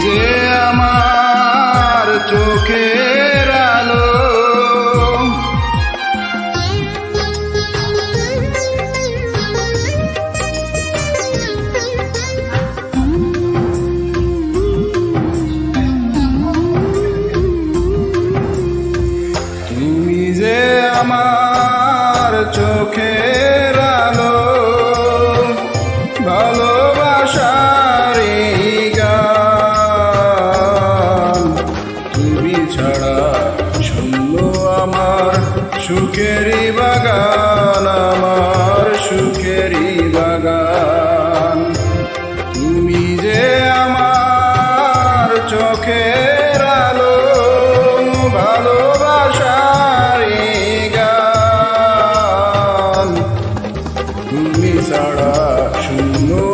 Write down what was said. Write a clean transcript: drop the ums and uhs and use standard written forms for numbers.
যে আমার চোখের আলো, তুমি যে আমার চোখের আলো, ভালোবাসার গান। তুমি ছাড়া শূন্য আমার সুখেরই বাগান, আমার সুখেরই বাগান। তুমি যে আমার চোখের